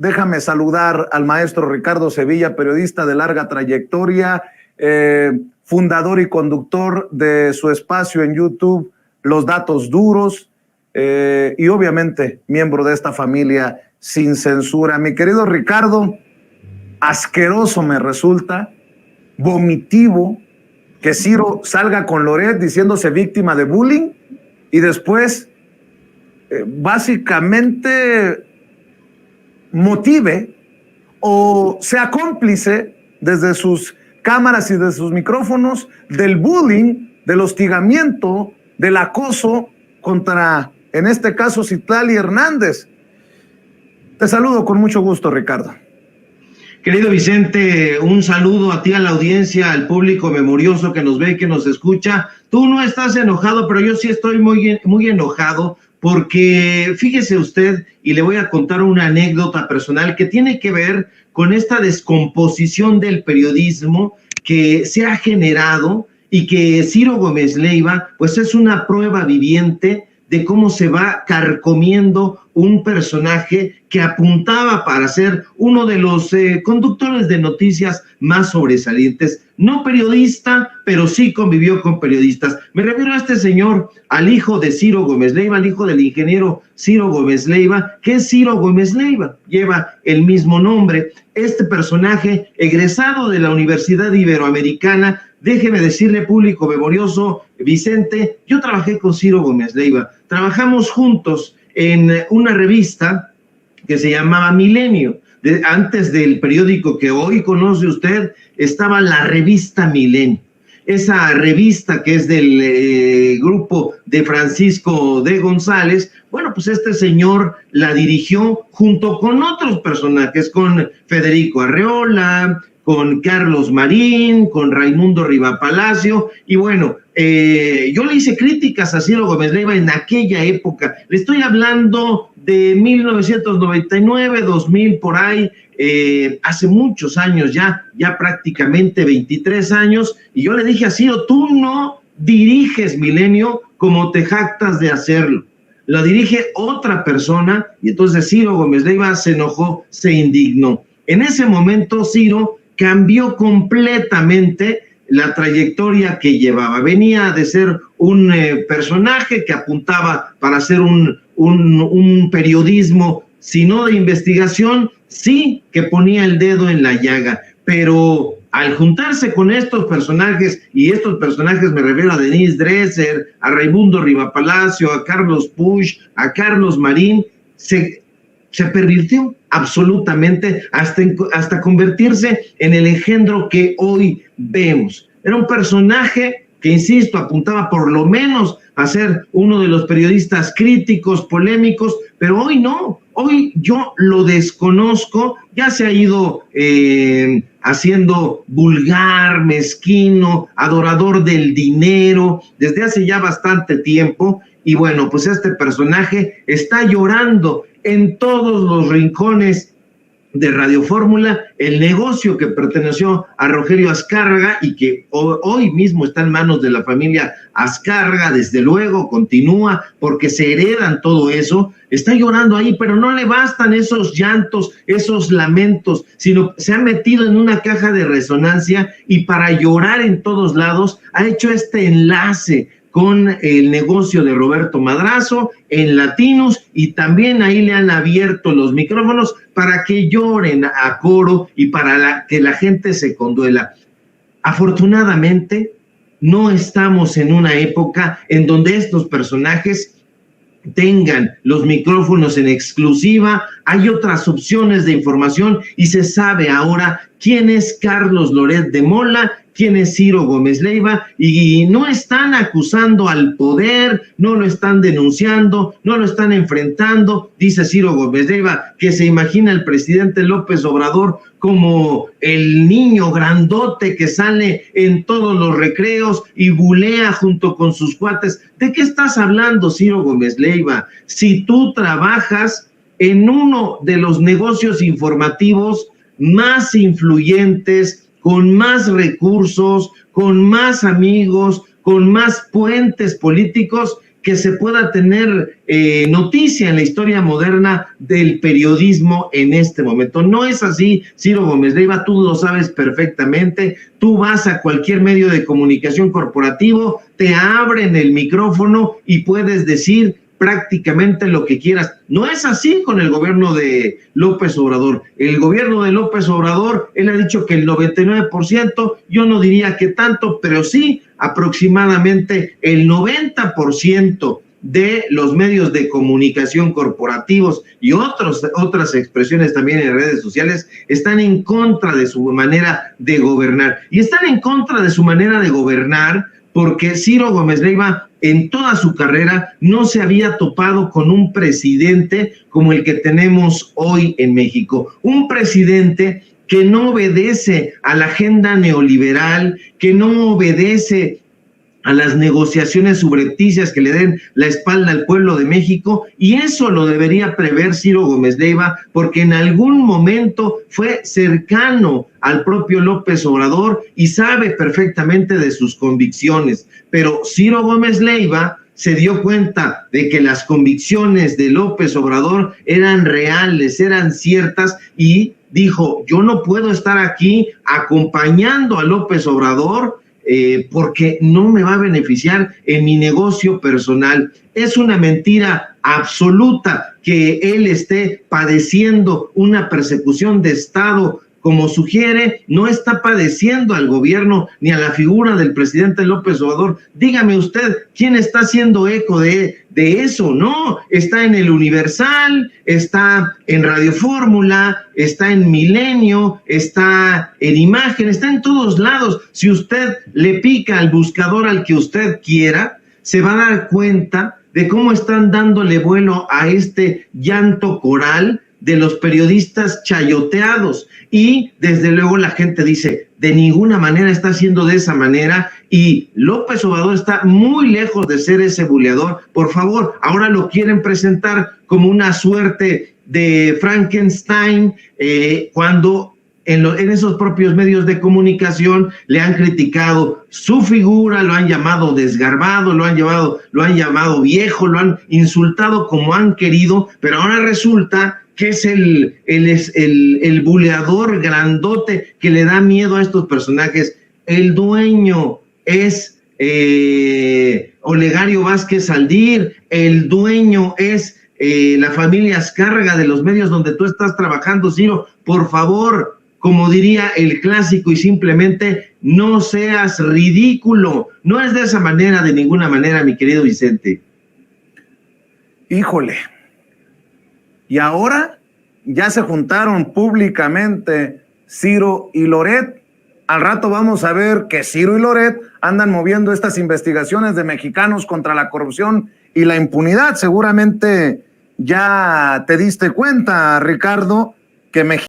déjame saludar al maestro Ricardo Sevilla, periodista de larga trayectoria, fundador y conductor de su espacio en YouTube, Los Datos Duros, y obviamente miembro de esta familia sin censura. Mi querido Ricardo, asqueroso me resulta, vomitivo, que Ciro salga con Loret diciéndose víctima de bullying y después básicamente motive o sea cómplice desde sus cámaras y de sus micrófonos del bullying, del hostigamiento, del acoso contra, en este caso, Citlali Hernández. Te saludo con mucho gusto, Ricardo. Querido Vicente, un saludo a ti, a la audiencia, al público memorioso que nos ve y que nos escucha. Tú no estás enojado, pero yo sí estoy muy enojado porque fíjese usted, y le voy a contar una anécdota personal que tiene que ver con esta descomposición del periodismo que se ha generado y que Ciro Gómez Leiva pues es una prueba viviente de cómo se va carcomiendo un personaje que apuntaba para ser uno de los conductores de noticias más sobresalientes. No periodista, pero sí convivió con periodistas. Me refiero a este señor, al hijo de Ciro Gómez Leiva, al hijo del ingeniero Ciro Gómez Leiva. ¿Qué es Ciro Gómez Leiva? Lleva el mismo nombre. Este personaje, egresado de la Universidad Iberoamericana, déjeme decirle, público memorioso, Vicente, yo trabajé con Ciro Gómez Leiva. Trabajamos juntos en una revista que se llamaba Milenio. Antes del periódico que hoy conoce usted, estaba la revista Milenio. Esa revista que es del grupo de Francisco de González, bueno, pues este señor la dirigió junto con otros personajes, con Federico Arreola, con Carlos Marín, con Raimundo Rivapalacio, y bueno, yo le hice críticas a Ciro Gómez Leiva en aquella época. Le estoy hablando de 1999, 2000, por ahí, hace muchos años ya prácticamente 23 años, y yo le dije a Ciro, tú no diriges Milenio como te jactas de hacerlo, lo dirige otra persona, y entonces Ciro Gómez Leiva se enojó, se indignó. En ese momento Ciro cambió completamente la trayectoria que llevaba. Venía de ser un personaje que apuntaba para hacer un periodismo, si no de investigación, sí que ponía el dedo en la llaga, pero al juntarse con estos personajes, y estos personajes me refiero a Denise Dresser, a Raimundo Rivapalacio, a Carlos Puig, a Carlos Marín, se pervirtió absolutamente hasta convertirse en el engendro que hoy vemos. Era un personaje que, insisto, apuntaba por lo menos a ser uno de los periodistas críticos, polémicos, pero hoy no. Hoy yo lo desconozco, ya se ha ido haciendo vulgar, mezquino, adorador del dinero, desde hace ya bastante tiempo, y bueno, pues este personaje está llorando en todos los rincones de Radio Fórmula, el negocio que perteneció a Rogelio Azcárraga y que hoy mismo está en manos de la familia Azcárraga, desde luego continúa porque se heredan todo eso, está llorando ahí, pero no le bastan esos llantos, esos lamentos, sino se ha metido en una caja de resonancia y para llorar en todos lados ha hecho este enlace con el negocio de Roberto Madrazo en Latinos, y también ahí le han abierto los micrófonos para que lloren a coro y para que la gente se conduela. Afortunadamente, no estamos en una época en donde estos personajes tengan los micrófonos en exclusiva. Hay otras opciones de información y se sabe ahora quién es Carlos Loret de Mola, quién es Ciro Gómez Leiva, y no están acusando al poder, no lo están denunciando, no lo están enfrentando. Dice Ciro Gómez Leiva que se imagina el presidente López Obrador como el niño grandote que sale en todos los recreos y bulea junto con sus cuates. ¿De qué estás hablando, Ciro Gómez Leiva? Si tú trabajas en uno de los negocios informativos más influyentes, con más recursos, con más amigos, con más puentes políticos que se pueda tener noticia en la historia moderna del periodismo en este momento. No es así, Ciro Gómez Leiva, tú lo sabes perfectamente. Tú vas a cualquier medio de comunicación corporativo, te abren el micrófono y puedes decir prácticamente lo que quieras. No es así con el gobierno de López Obrador. El gobierno de López Obrador, él ha dicho que el 99%, yo no diría que tanto, pero sí aproximadamente el 90% de los medios de comunicación corporativos y otras expresiones también en redes sociales están en contra de su manera de gobernar. Y están en contra de su manera de gobernar porque Ciro Gómez Leiva en toda su carrera no se había topado con un presidente como el que tenemos hoy en México. Un presidente que no obedece a la agenda neoliberal, que no obedece a las negociaciones subrepticias que le den la espalda al pueblo de México, y eso lo debería prever Ciro Gómez Leiva, porque en algún momento fue cercano al propio López Obrador y sabe perfectamente de sus convicciones. Pero Ciro Gómez Leiva se dio cuenta de que las convicciones de López Obrador eran reales, eran ciertas, y dijo, yo no puedo estar aquí acompañando a López Obrador porque no me va a beneficiar en mi negocio personal. Es una mentira absoluta que él esté padeciendo una persecución de Estado como sugiere. No está padeciendo al gobierno ni a la figura del presidente López Obrador. Dígame usted, ¿quién está haciendo eco de eso? No, está en el Universal, está en Radio Fórmula, está en Milenio, está en Imagen, está en todos lados. Si usted le pica al buscador al que usted quiera, se va a dar cuenta de cómo están dándole vuelo a este llanto coral de los periodistas chayoteados. Y desde luego la gente dice, de ninguna manera está haciendo de esa manera, y López Obrador está muy lejos de ser ese buleador. Por favor, ahora lo quieren presentar como una suerte de Frankenstein, cuando en esos propios medios de comunicación le han criticado su figura, lo han llamado desgarbado, lo han llamado viejo, lo han insultado como han querido, pero ahora resulta que es el buleador grandote que le da miedo a estos personajes. El dueño es Olegario Vázquez Aldir, el dueño es la familia Azcárraga de los medios donde tú estás trabajando, Ciro. Por favor, como diría el clásico, y simplemente no seas ridículo. No es de esa manera, de ninguna manera, mi querido Vicente. Híjole. Y ahora ya se juntaron públicamente Ciro y Loret. Al rato vamos a ver que Ciro y Loret andan moviendo estas investigaciones de mexicanos contra la corrupción y la impunidad. Seguramente ya te diste cuenta, Ricardo, que México